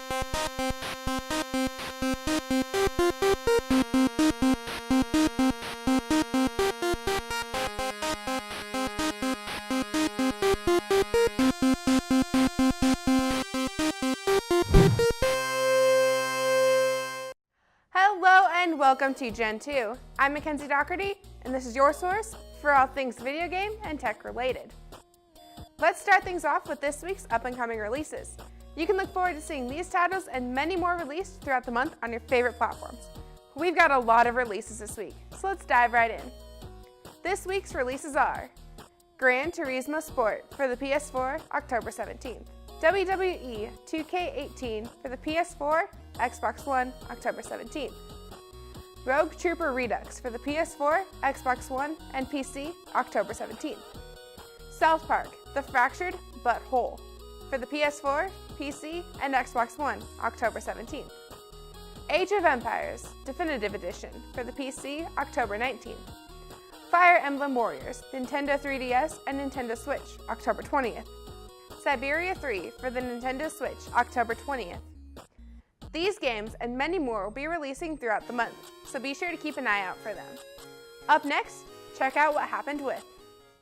Hello and welcome to Gentoo. I'm Mackenzie Doherty, and this is your source for all things video game and tech related. Let's start things off with this week's up-and-coming releases. You can look forward to seeing these titles and many more released throughout the month on your favorite platforms. We've got a lot of releases this week, so let's dive right in. This week's releases are Gran Turismo Sport for the PS4, October 17th. WWE 2K18 for the PS4, Xbox One, October 17th. Rogue Trooper Redux for the PS4, Xbox One, and PC, October 17th. South Park: The Fractured But Whole for the PS4, PC, and Xbox One, October 17th. Age of Empires Definitive Edition for the PC, October 19th. Fire Emblem Warriors, Nintendo 3DS and Nintendo Switch, October 20th. Siberia 3 for the Nintendo Switch, October 20th. These games and many more will be releasing throughout the month, so be sure to keep an eye out for them. Up next, check out what happened with.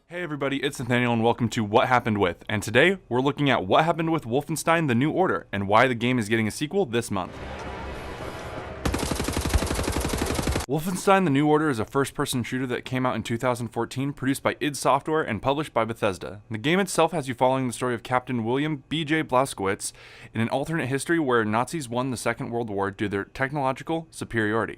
Hey everybody, it's Nathaniel and welcome to What Happened With, and today we're looking at what happened with Wolfenstein: The New Order and why the game is getting a sequel this month. Wolfenstein: The New Order is a first-person shooter that came out in 2014, produced by id Software and published by Bethesda. The game itself has you following the story of Captain William B.J. Blazkowicz in an alternate history where Nazis won the Second World War due to their technological superiority.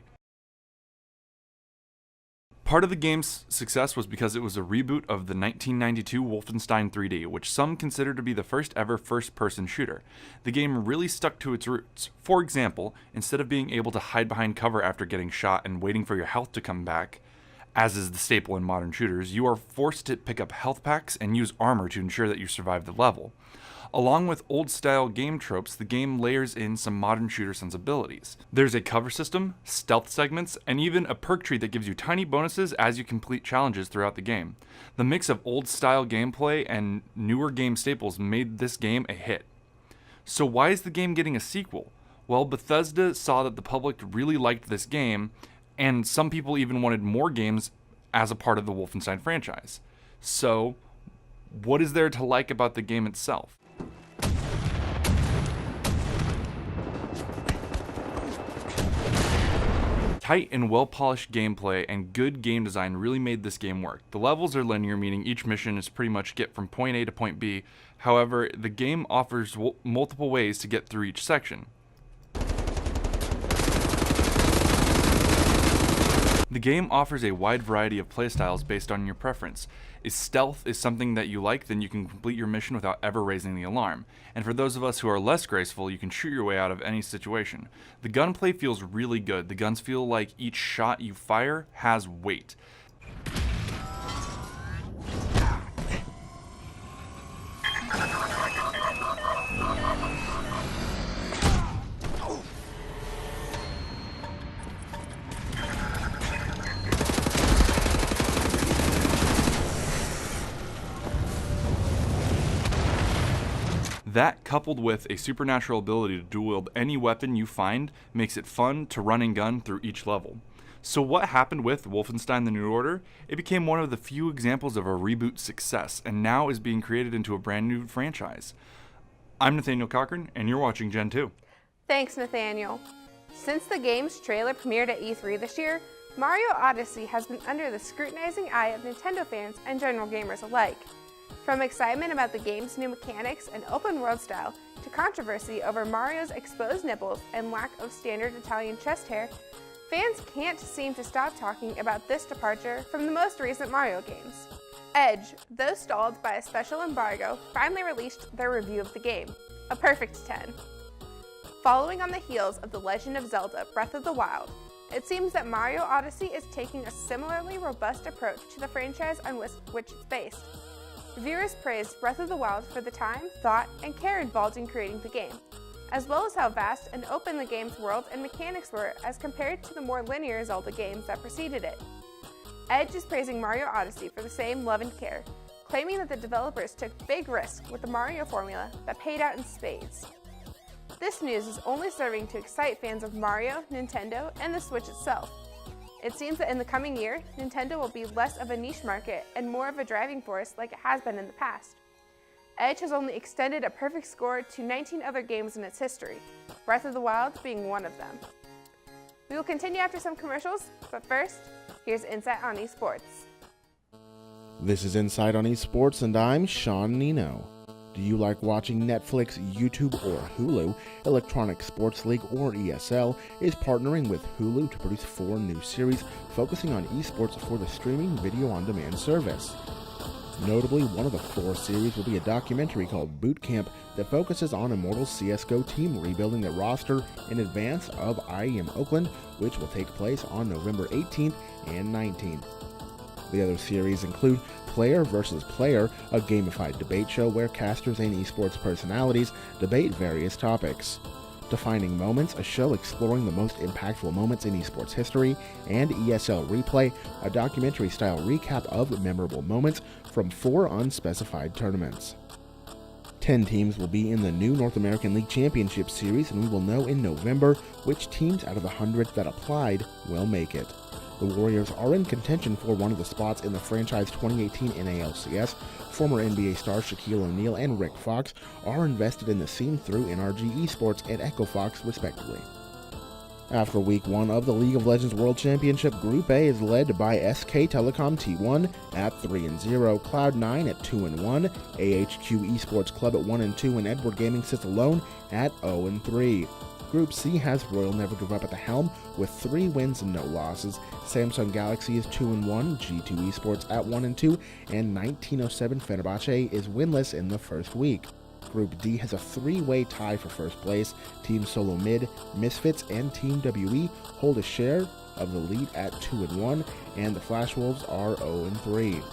Part of the game's success was because it was a reboot of the 1992 Wolfenstein 3D, which some consider to be the first ever first-person shooter. The game really stuck to its roots. For example, instead of being able to hide behind cover after getting shot and waiting for your health to come back, as is the staple in modern shooters, you are forced to pick up health packs and use armor to ensure that you survive the level. Along with old-style game tropes, the game layers in some modern shooter sensibilities. There's a cover system, stealth segments, and even a perk tree that gives you tiny bonuses as you complete challenges throughout the game. The mix of old-style gameplay and newer game staples made this game a hit. So why is the game getting a sequel? Well, Bethesda saw that the public really liked this game, and some people even wanted more games as a part of the Wolfenstein franchise. So, what is there to like about the game itself? Tight and well-polished gameplay and good game design really made this game work. The levels are linear, meaning each mission is pretty much get from point A to point B. However, the game offers multiple ways to get through each section. The game offers a wide variety of playstyles based on your preference. If stealth is something that you like, then you can complete your mission without ever raising the alarm. And for those of us who are less graceful, you can shoot your way out of any situation. The gunplay feels really good. The guns feel like each shot you fire has weight. That, coupled with a supernatural ability to dual-wield any weapon you find, makes it fun to run and gun through each level. So what happened with Wolfenstein: The New Order? It became one of the few examples of a reboot success, and now is being created into a brand new franchise. I'm Nathaniel Cochran, and you're watching Gentoo. Thanks, Nathaniel. Since the game's trailer premiered at E3 this year, Mario Odyssey has been under the scrutinizing eye of Nintendo fans and general gamers alike. From excitement about the game's new mechanics and open world style, to controversy over Mario's exposed nipples and lack of standard Italian chest hair, fans can't seem to stop talking about this departure from the most recent Mario games. Edge, though stalled by a special embargo, finally released their review of the game, a perfect 10. Following on the heels of The Legend of Zelda: Breath of the Wild, it seems that Mario Odyssey is taking a similarly robust approach to the franchise on which it's based. Reviewers praised Breath of the Wild for the time, thought, and care involved in creating the game, as well as how vast and open the game's world and mechanics were as compared to the more linear Zelda games that preceded it. Edge is praising Mario Odyssey for the same love and care, claiming that the developers took big risks with the Mario formula that paid out in spades. This news is only serving to excite fans of Mario, Nintendo, and the Switch itself. It seems that in the coming year, Nintendo will be less of a niche market and more of a driving force like it has been in the past. Edge has only extended a perfect score to 19 other games in its history, Breath of the Wild being one of them. We will continue after some commercials, but first, here's Insight on Esports. This is Insight on Esports, and I'm Sean Nino. Do you like watching Netflix, YouTube, or Hulu? Electronic Sports League, or ESL, is partnering with Hulu to produce 4 new series focusing on esports for the streaming video-on-demand service. Notably, one of the 4 series will be a documentary called Boot Camp that focuses on Immortal's CSGO team rebuilding their roster in advance of IEM Oakland, which will take place on November 18th and 19th. The other series include Player vs. Player, a gamified debate show where casters and esports personalities debate various topics. Defining Moments, a show exploring the most impactful moments in esports history, and ESL Replay, a documentary-style recap of memorable moments from 4 unspecified tournaments. 10 teams will be in the new North American League Championship Series, and we will know in November which teams out of the 100 that applied will make it. The Warriors are in contention for one of the spots in the franchise 2018 NALCS. Former NBA stars Shaquille O'Neal and Rick Fox are invested in the scene through NRG Esports and Echo Fox, respectively. After Week 1 of the League of Legends World Championship, Group A is led by SK Telecom T1 at 3-0, Cloud9 at 2-1, AHQ Esports Club at 1-2, and Edward Gaming sits alone at 0-3. Group C has Royal Never Give Up at the helm with 3 wins and no losses. Samsung Galaxy is 2-1, G2 Esports at 1-2, and 1907 Fenerbahce is winless in the first week. Group D has a 3-way tie for first place. Team Solo Mid, Misfits, and Team WE hold a share of the lead at 2-1, and the Flash Wolves are 0-3.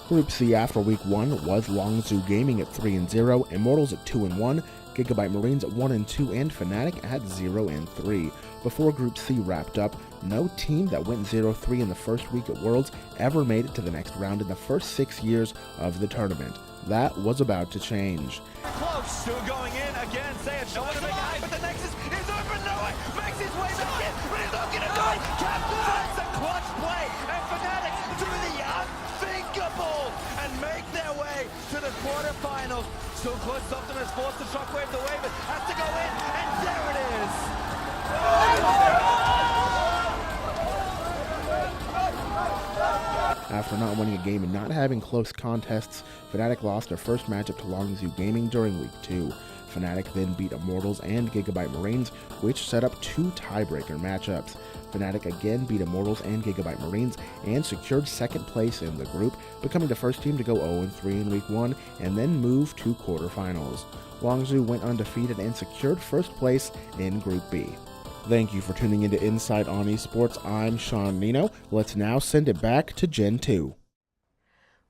Group C after Week 1 was Longzhou Gaming at 3-0, Immortals at 2-1, Gigabyte Marines at 1-2, and Fnatic at 0-3. Before Group C wrapped up, no team that went 0-3 in the first week at Worlds ever made it to the next round in the first 6 years of the tournament. That was about to change. Close, still going in again, say it, no one to make it high, but the Nexus is open, no way, makes his way back in, but he's not gonna do it, capitalizes a clutch play, and Fnatic do the unthinkable, and make their way to the quarterfinals. Still close, Optimus forced the shockwave, the wave it has to go in, and there it is! After not winning a game and not having close contests, Fnatic lost their first matchup to Longzhou Gaming during Week 2. Fnatic then beat Immortals and Gigabyte Marines, which set up 2 tiebreaker matchups. Fnatic again beat Immortals and Gigabyte Marines and secured second place in the group, becoming the first team to go 0-3 in Week 1 and then move to quarterfinals. Longzhou went undefeated and secured first place in Group B. Thank you for tuning into Insight on Esports. I'm Sean Nino. Let's now send it back to Gen 2.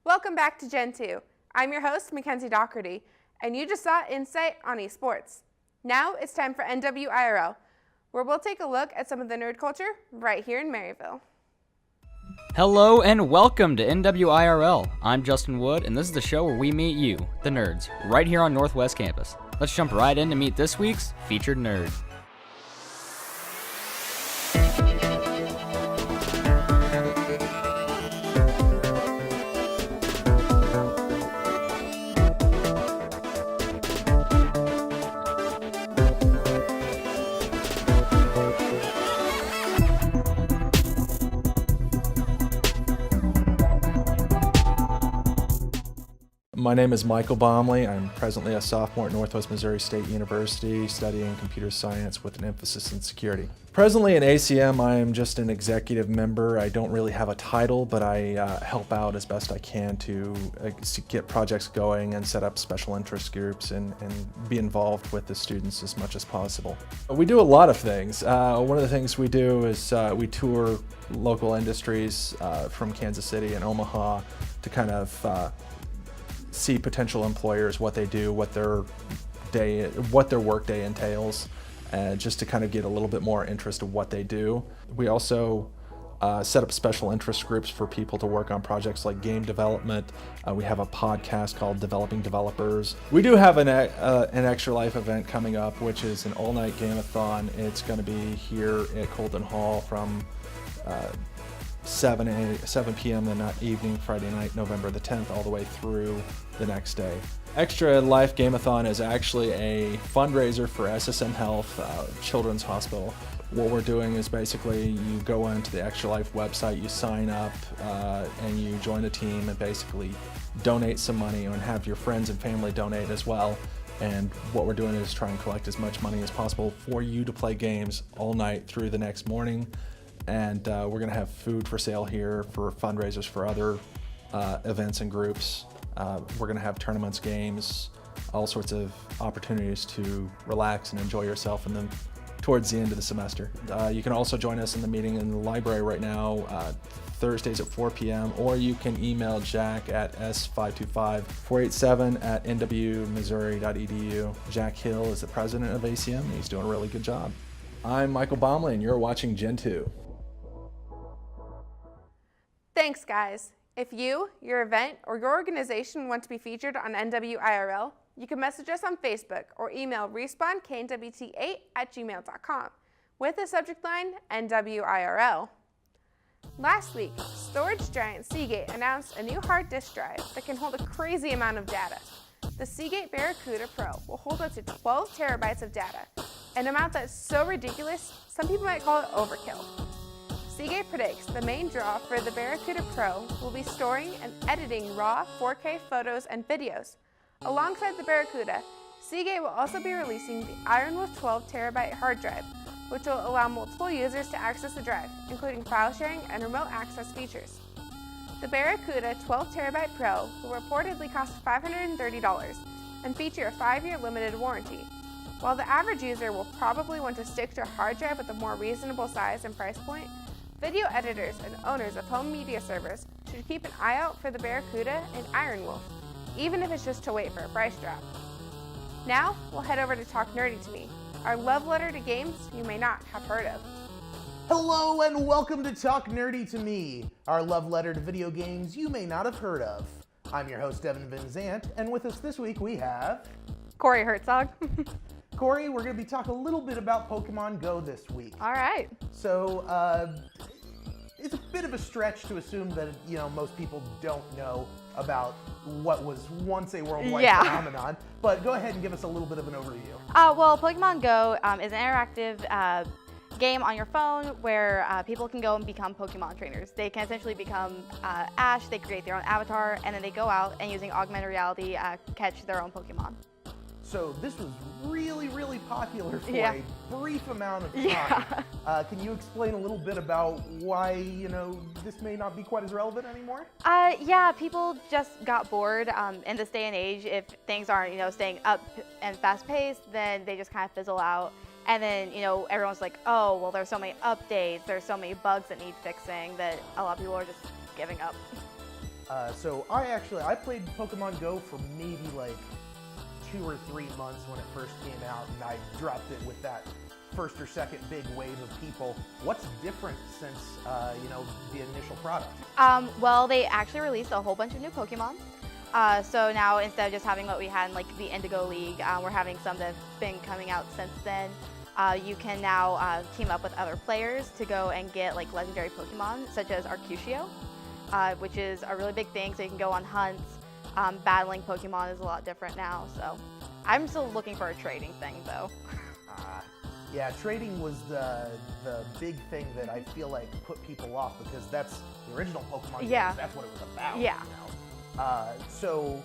Welcome back to Gen 2. I'm your host, Mackenzie Doherty, and you just saw Insight on Esports. Now it's time for NWIRL, where we'll take a look at some of the nerd culture right here in Maryville. Hello and welcome to NWIRL. I'm Justin Wood, and this is the show where we meet you, the nerds, right here on Northwest Campus. Let's jump right in to meet this week's featured nerd. My name is Michael Baumley. I'm presently a sophomore at Northwest Missouri State University studying computer science with an emphasis in security. Presently in ACM, I am just an executive member. I don't really have a title, but I help out as best I can to get projects going and set up special interest groups and be involved with the students as much as possible. We do a lot of things. One of the things we do is we tour local industries from Kansas City and Omaha to kind of see potential employers, what they do, what their workday entails, just to kind of get a little bit more interest of what they do. We also set up special interest groups for people to work on projects like game development. We have a podcast called Developing Developers. We do have an Extra Life event coming up, which is an all-night game-a-thon. It's going to be here at Colton Hall from 7 p.m. the evening, Friday night, November the 10th, all the way through the next day. Extra Life Game-a-thon is actually a fundraiser for SSM Health Children's Hospital. What we're doing is basically you go onto the Extra Life website, you sign up, and you join the team and basically donate some money and have your friends and family donate as well. And what we're doing is try and collect as much money as possible for you to play games all night through the next morning. And we're going to have food for sale here for fundraisers for other events and groups. We're going to have tournaments, games, all sorts of opportunities to relax and enjoy yourself, and then towards the end of the semester. You can also join us in the meeting in the library right now, Thursdays at 4 p.m., or you can email Jack at s525-487@nwmissouri.edu. Jack Hill is the president of ACM, and he's doing a really good job. I'm Michael Baumley, and you're watching Gentoo. Thanks, guys. If you, your event, or your organization want to be featured on NWIRL, you can message us on Facebook or email respawn_knwt8@gmail.com with the subject line NWIRL. Last week, storage giant Seagate announced a new hard disk drive that can hold a crazy amount of data. The Seagate Barracuda Pro will hold up to 12 terabytes of data, an amount that's so ridiculous, some people might call it overkill. Seagate predicts the main draw for the Barracuda Pro will be storing and editing raw 4K photos and videos. Alongside the Barracuda, Seagate will also be releasing the Ironwolf 12 terabyte hard drive, which will allow multiple users to access the drive, including file sharing and remote access features. The Barracuda 12 terabyte Pro will reportedly cost $530 and feature a 5-year limited warranty. While the average user will probably want to stick to a hard drive with a more reasonable size and price point, video editors and owners of home media servers should keep an eye out for the Barracuda and Ironwolf, even if it's just to wait for a price drop. Now, we'll head over to Talk Nerdy to Me, our love letter to games you may not have heard of. Hello and welcome to Talk Nerdy to Me, our love letter to video games you may not have heard of. I'm your host, Devin Van Zant, and with us this week we have... Corey Herzog. Corey, we're going to be talking a little bit about Pokemon Go this week. All right. So, it's a bit of a stretch to assume that, most people don't know about what was once a worldwide phenomenon, but go ahead and give us a little bit of an overview. Well, Pokemon Go is an interactive game on your phone where people can go and become Pokemon trainers. They can essentially become Ash, they create their own avatar, and then they go out and using augmented reality catch their own Pokemon. So this was really, really popular for Yeah. a brief amount of time. Yeah. Can you explain a little bit about why, this may not be quite as relevant anymore? Yeah, people just got bored. In this day and age, if things aren't, staying up and fast paced, then they just kind of fizzle out. And then, everyone's like, oh, well, there's so many updates, there's so many bugs that need fixing that a lot of people are just giving up. So I played Pokemon Go for maybe like 2 or 3 months when it first came out, and I dropped it with that first or second big wave of people. What's different since, the initial product? Well, they actually released a whole bunch of new Pokemon. So now instead of just having what we had in like the Indigo League, we're having some that have been coming out since then. You can now team up with other players to go and get like legendary Pokemon, such as Arcucio, which is a really big thing. So you can go on hunts. Battling Pokemon is a lot different now, so I'm still looking for a trading thing though. Yeah, trading was the big thing that I feel like put people off, because that's the original Pokemon games, that's what it was about. Yeah. So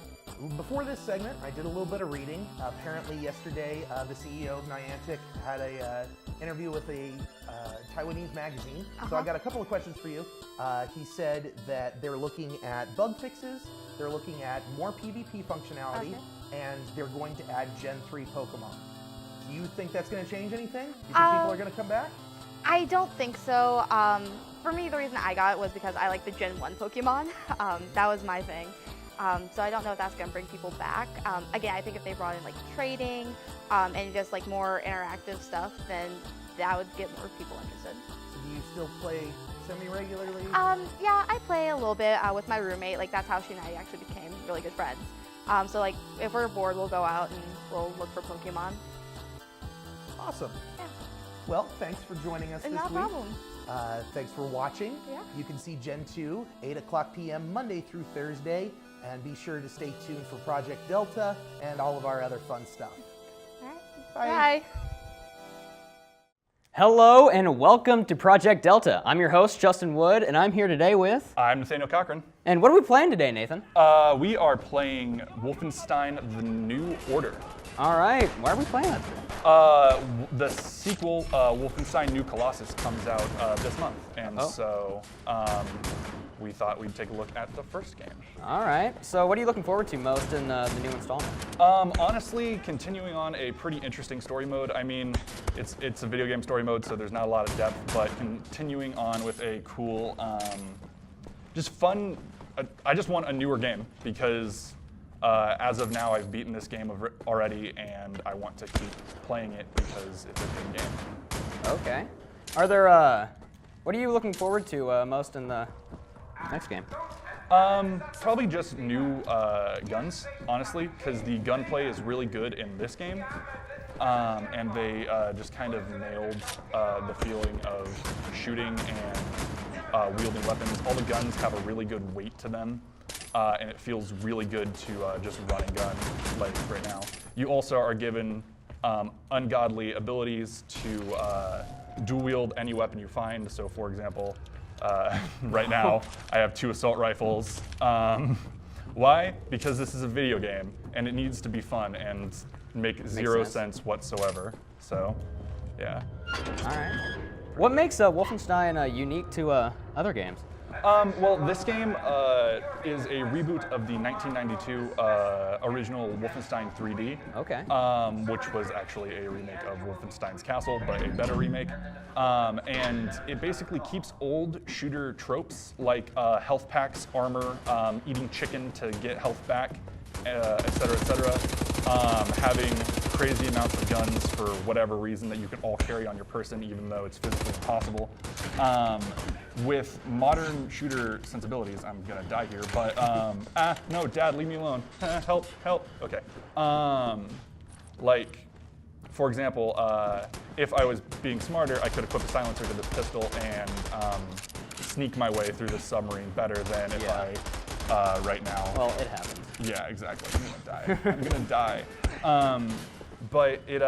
before this segment, I did a little bit of reading. Apparently yesterday, the CEO of Niantic had a interview with a Taiwanese magazine. So I got a couple of questions for you. He said that they're looking at bug fixes, they're looking at more PvP functionality, and they're going to add Gen 3 Pokemon. Do you think that's going to change anything? Do you think people are going to come back? I don't think so. For me, the reason I got it was because I like the Gen 1 Pokemon. That was my thing. So I don't know if that's going to bring people back. Again, I think if they brought in like trading and just like more interactive stuff, then that would get more people interested. So do you still play semi-regularly? Yeah, I play a little bit with my roommate. Like that's how she and I actually became really good friends. So like if we're bored, we'll go out and we'll look for Pokemon. Awesome. Yeah. Well, thanks for joining us this No week. problem. Thanks for watching. Yeah. You can see Gentoo, 8 o'clock p.m. Monday through Thursday. And be sure to stay tuned for Project Delta and all of our other fun stuff. All right. Bye. Bye. Hello and welcome to Project Delta. I'm your host, Justin Wood, and I'm here today with... I'm Nathaniel Cochran. And what are we playing today, Nathan? We are playing Wolfenstein: The New Order. All right, why are we playing that today? The sequel, Wolfenstein: New Colossus, comes out this month, and so we thought we'd take a look at the first game. All right, so what are you looking forward to most in the new installment? Honestly, continuing on a pretty interesting story mode. I mean, it's a video game story mode, so there's not a lot of depth, but continuing on with a cool, just fun. I just want a newer game because as of now, I've beaten this game already, and I want to keep playing it because it's a good game. Okay. Are there, what are you looking forward to most in the next game? Probably just new guns, honestly, because the gunplay is really good in this game, and they just kind of nailed the feeling of shooting and wielding weapons. All the guns have a really good weight to them, and it feels really good to just run and gun like right now. You also are given ungodly abilities to dual wield any weapon you find. So, for example, right now, I have 2 assault rifles. Why? Because this is a video game, and it needs to be fun and make zero sense whatsoever. So, yeah. All right. What makes Wolfenstein unique to other games? Well, this game is a reboot of the 1992 original Wolfenstein 3D. Okay. Which was actually a remake of Wolfenstein's Castle, but a better remake. And it basically keeps old shooter tropes like health packs, armor, eating chicken to get health back, et cetera, having crazy amounts of guns for whatever reason that you can all carry on your person, even though it's physically impossible. With modern shooter sensibilities, I'm gonna die here, but no, Dad, leave me alone. Help, help. Okay. Like, for example, if I was being smarter, I could equip a silencer to this pistol and sneak my way through the submarine better than if I, right now. Well, it happens. Yeah, exactly. I'm gonna die. But it,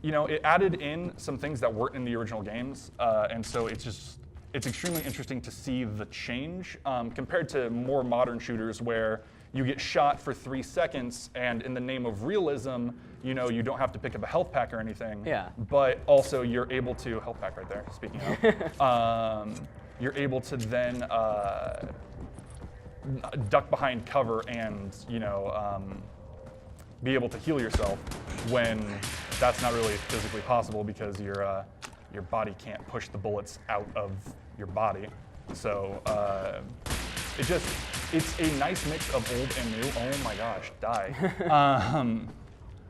you know, it added in some things that weren't in the original games, and so it's extremely interesting to see the change compared to more modern shooters where you get shot for 3 seconds, and in the name of realism, you know, you don't have to pick up a health pack or anything. Yeah. But also, you're able to health pack right there. Speaking of, you're able to then duck behind cover and be able to heal yourself when that's not really physically possible because your body can't push the bullets out of your body. So it's a nice mix of old and new. Oh my gosh, die.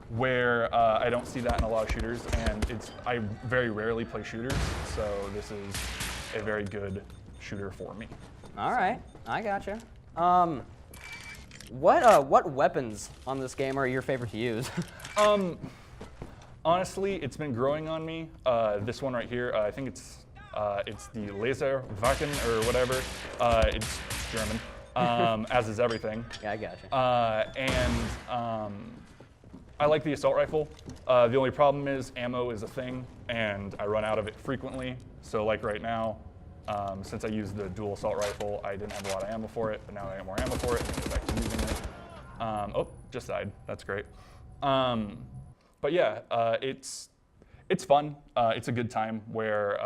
Where I don't see that in a lot of shooters, and I very rarely play shooters, so this is a very good shooter for me. All right, I gotcha. What weapons on this game are your favorite to use? Honestly, it's been growing on me. This one right here, I think it's the Laser Waffen or whatever. It's German, as is everything. Yeah, I gotcha. I like the assault rifle. The only problem is ammo is a thing, and I run out of it frequently. So like right now, since I used the dual assault rifle, I didn't have a lot of ammo for it, but now I have more ammo for it, and I go back to using it. Oh, just died. That's great. But yeah, it's fun. It's a good time where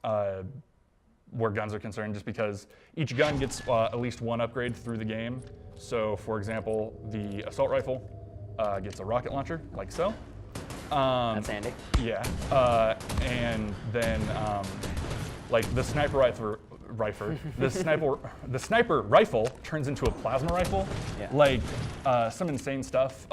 guns are concerned, just because each gun gets at least one upgrade through the game. So, for example, the assault rifle gets a rocket launcher, like so. That's handy. Yeah, and then like the sniper rifle turns into a plasma rifle, Yeah. like some insane stuff.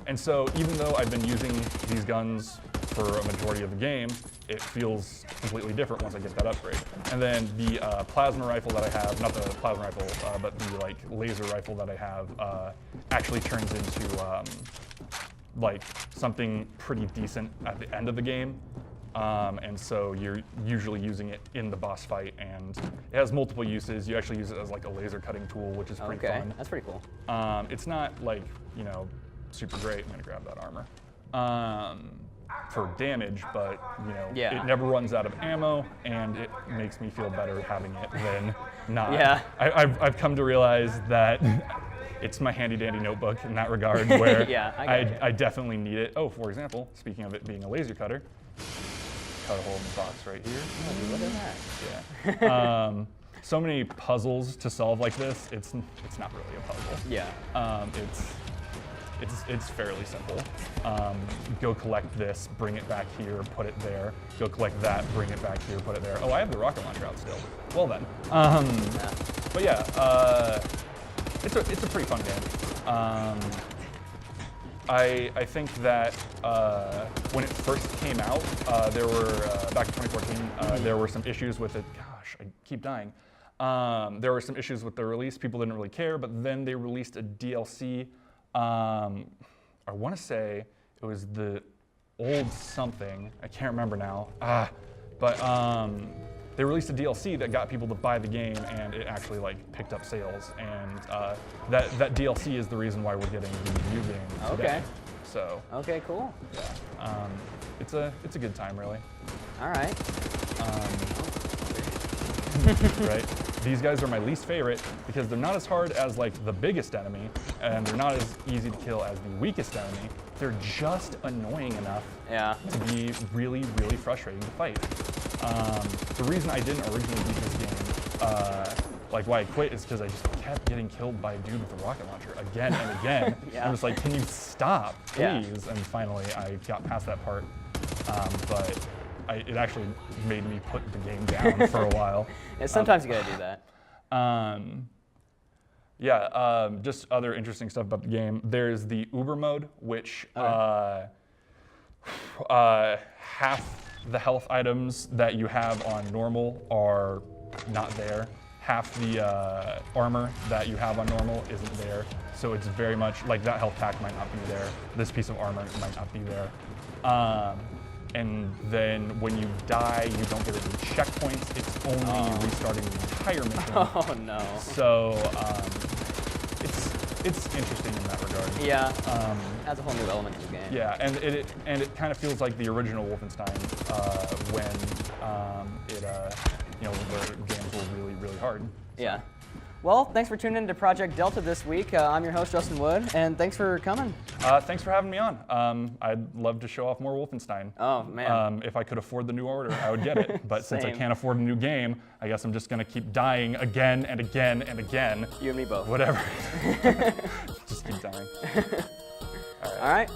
And so even though I've been using these guns for a majority of the game, it feels completely different once I get that upgrade. And then the plasma rifle that I have, not the plasma rifle, but the like laser rifle that I have actually turns into like something pretty decent at the end of the game. And so you're usually using it in the boss fight, and it has multiple uses. You actually use it as like a laser cutting tool, which is pretty fun. That's pretty cool. It's not like, you know, super great. I'm gonna grab that armor. For damage, but you know, it never runs out of ammo, and it makes me feel better having it than not. Yeah. I've come to realize that it's my handy dandy notebook in that regard, where I definitely need it. Oh, for example, speaking of it being a laser cutter, cut a hole in the box right here. Oh, dude, look at that. Yeah. So many puzzles to solve like this. It's not really a puzzle. Yeah. It's fairly simple. Go collect this, bring it back here, put it there. Go collect that, bring it back here, put it there. Oh, I have the rocket launcher out still. Well then. But yeah, it's a pretty fun game. I think that when it first came out, there were back in 2014, there were some issues with it. Gosh, I keep dying. There were some issues with the release. People didn't really care, but then they released a DLC. I want to say it was the old something. I can't remember now. But they released a DLC that got people to buy the game, and it actually like picked up sales. And that DLC is the reason why we're getting the new game today. Okay. So. Okay, cool. Yeah. It's a good time, really. All right. Right? These guys are my least favorite because they're not as hard as like the biggest enemy, and they're not as easy to kill as the weakest enemy. They're just annoying enough to be really, really frustrating to fight. The reason I didn't originally beat this game, like why I quit, is because I just kept getting killed by a dude with a rocket launcher again and again. I was like, can you stop, please? And finally I got past that part, but it actually made me put the game down for a while. Yeah, sometimes you gotta do that. Just other interesting stuff about the game. There's the Uber mode, which half the health items that you have on normal are not there. Half the armor that you have on normal isn't there. So it's very much like that health pack might not be there. This piece of armor might not be there. And then when you die, you don't get any checkpoints. It's only restarting the entire mission. Oh no. So it's interesting in that regard. Yeah. Adds a whole new element to the game. Yeah, and it kind of feels like the original Wolfenstein when the games were really, really hard. So. Yeah. Well, thanks for tuning in to Project Delta this week. I'm your host, Justin Wood, and thanks for coming. Thanks for having me on. I'd love to show off more Wolfenstein. Oh, man. If I could afford the new order, I would get it. But since I can't afford a new game, I guess I'm just going to keep dying again and again and again. You and me both. Whatever. Just keep dying. All right.